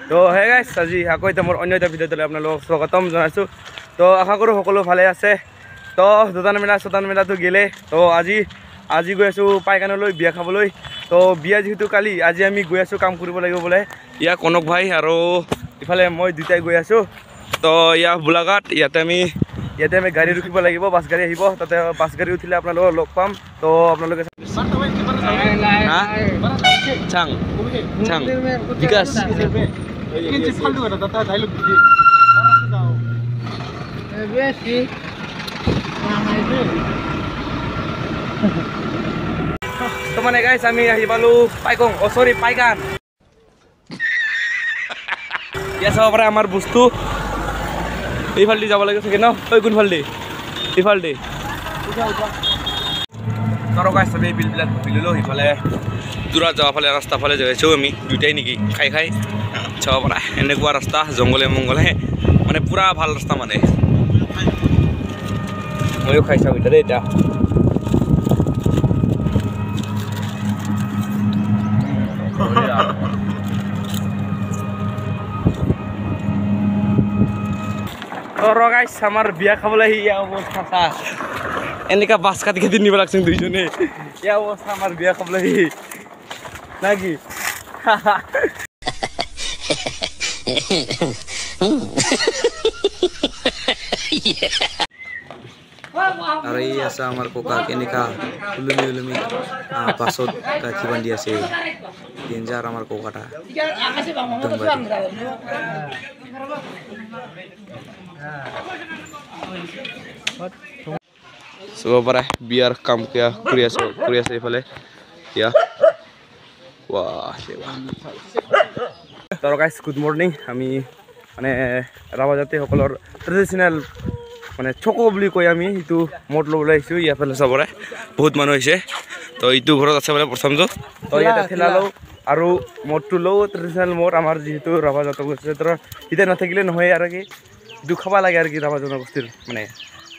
তো হে গাইছ আজি আকৌ এটা মোৰ অন্য এটা ভিডিঅ'লৈ আপোনালোকক স্বাগতম জনাইছোঁ। তো আশা কৰোঁ সকলো ভালে আছে। তো দুটান মেলাটো গেলে। তো আজি গৈ আছোঁ পাইকানলৈ বিয়া খাবলৈ। তো বিয়া যিহেতু কালি আজি আমি গৈ আছোঁ কাম কৰিব লাগিব বোলে। ইয়াৰ কনক ভাই আৰু ইফালে মই দুটাই গৈ আছোঁ। তো ইয়াৰ গোলাঘাট ইয়াতে আমি গাড়ী ৰখিব লাগিব, বাছ গাড়ী আহিব। তাতে বাছ গাড়ী উঠিলে আপোনালোকক লগ পাম। তো আপোনালোকে বিকাশ তো মানে গাইছ আমি আহি পালোঁ পাইকান। ইয়া চাব পাৰে আমাৰ বস্তু এইফালেদি যাব লাগে চাগে ন? কোনফালেদি? ইফালেদি ধৰক গাইছ আমি এই বিলবিলাক বিলিলোঁ। সিফালে দূৰত যাব ফালে ৰাস্তা ফালে যাই আছোঁ আমি দুটাই নেকি খাই চাব পৰা এনেকুৱা ৰাস্তা জংঘলে মংগলে মানে পুৰা ভাল ৰাস্তা মানে ময়ো খাই চাওঁ এতিয়া দেই। এতিয়া গাইছ আমাৰ বিয়া খাবলৈ আহি ইয়াৰ অৱস্থা চা এনেকা বাছ কাটি নিব লাগছে দুইজনে। ইয়াৰ অৱস্থা আমাৰ বিয়া খাবলৈ আহি নাকি আৰু এই আছে আমাৰ ককা কেনেকা ওলমি পাছত গাঁঠি বান্ধি আছে। ডেঞ্জাৰ আমাৰ ককাটা চাব পাৰে বিয়াৰ কাম কৰি আছে এইফালে। গাইছ গুড মৰ্ণিং। আমি মানে ৰাভা জাতিসকলৰ ট্ৰেডিশ্যনেল মানে চকো বুলি কয় আমি সেইটো মদ ল'বলৈ আহিছোঁ। ইয়াৰফালে চাবৰে বহুত মানুহ হৈছে। তো এইটো ঘৰত আছে বোলে প্ৰথমটো। তো ইয়াতে ঠেলা লওঁ আৰু মদটো লওঁ ট্ৰেডিশ্যনেল মদ আমাৰ যিহেতু ৰাভা জনগোষ্ঠীৰ এতিয়া নাথাকিলে নহয় আৰু কি এইটো খাব লাগে আৰু কি ৰাভা জনগোষ্ঠীৰ মানে।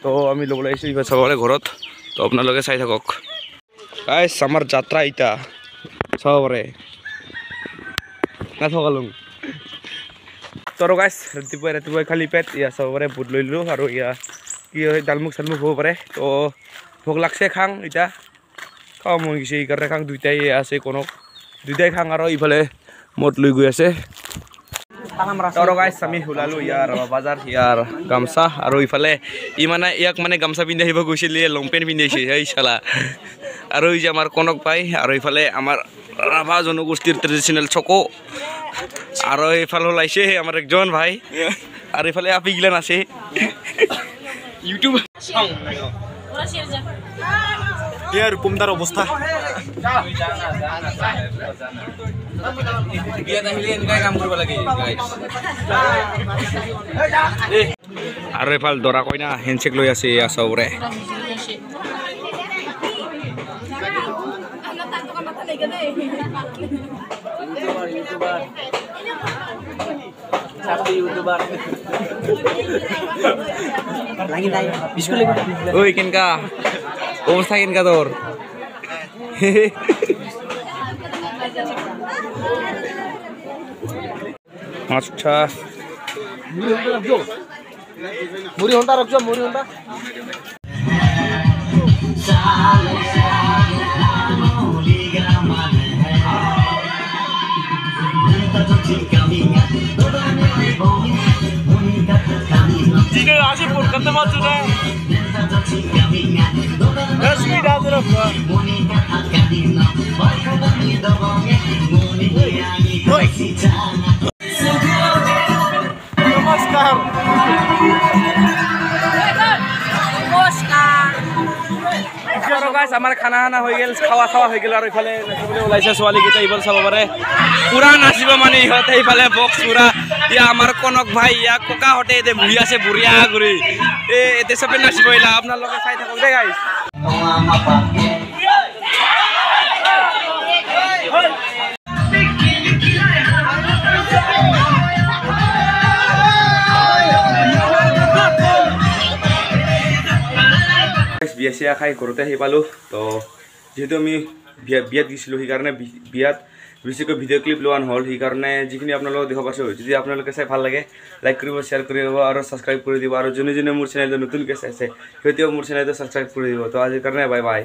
তো আমি ল'বলৈ আহিছোঁ এইফালে চাবৰে ঘৰত। তো আপোনালোকে চাই থাকক গাইছ আমাৰ যাত্ৰা ইটা চাব পাৰে নাথকালোঁ। তো গাইছ ৰাতিপুৱাই খালী পেট ইয়া চাব পাৰে বুট লৈ ল'লোঁ আৰু ইয়া কি হয় ডালমুখ চালমুখ হ'ব পাৰে। তো ভোক লাগছে খাং এতিয়া খাওঁ মন গৈছে এইকাৰণে খাং। দুইটাই আছে কনক দুইটাই খাং আৰু ইফালে মদ লৈ গৈ আছে। গাইছ আমি ওলালোঁ ইয়াৰ বাজাৰ ইয়াৰ গামচা আৰু ইফালে ইয়াক মানে গামচা পিন্ধি আহিব গৈছিল লং পেণ্ট পিন্ধি আহিছে এই চালা। আৰু এই যে আমাৰ কনক ভাই আৰু ইফালে আমাৰ ৰাভা জনগোষ্ঠীৰ ট্ৰেডিশ্যনেল চকো আৰু এইফালে ওলাইছে আমাৰ একজন ভাই আৰু এইফালে আপি গিলান আছে ইউটিউব ৰূপমদাৰ অবস্থা আৰু এইফালে দৰা কইনা হেণ্ডশেক লৈ আছে চবৰে। ওই কেনকা অবস্থা কেনকা তোর? আচ্ছা মুড়ি হন্তা রাখছো মুড়ি হন্তা Jika asik pun kata macam tu, resmi dah terapa. Namaskar. আৰু গাইছ আমাৰ খানা হৈ গ'ল খাৱা হৈ গ'ল আৰু ইফালে নাচিবলৈ ওলাইছে ছোৱালীকেইটা এইফালে চাব পাৰে পুৰা নাচিব মানে ইহঁতে ইফালে বক্স পুৰা। ইয়া আমাৰ কনক ভাই ইয়া ককাহঁতে এতিয়া বহি আছে বঢ়িয়া কৰি এতিয়া চবে নাচিব আহিলা আপোনালোকে চাই থাকক দেই গাইছ। বিয়া চিয়া খাই ঘৰতে আহি পালোঁ। তো যিহেতু আমি বিয়াত গৈছিলোঁ সেইকাৰণে বিয়াত বেছিকৈ ভিডিঅ' ক্লিপ লোৱা নহ'ল সেইকাৰণে যিখিনি আপোনালোকক দেখা পাইছোঁ যদি আপোনালোকে চাই ভাল লাগে লাইক কৰিব শ্বেয়াৰ কৰিব আৰু ছাবস্ক্ৰাইব কৰি দিব আৰু যোনে যোনে মোৰ চেনেলটো নতুনকৈ চাইছে সিহঁতেও মোৰ চেনেলটো ছাবস্ক্ৰাইব কৰি দিব তো আজিৰ কাৰণে বাই বাই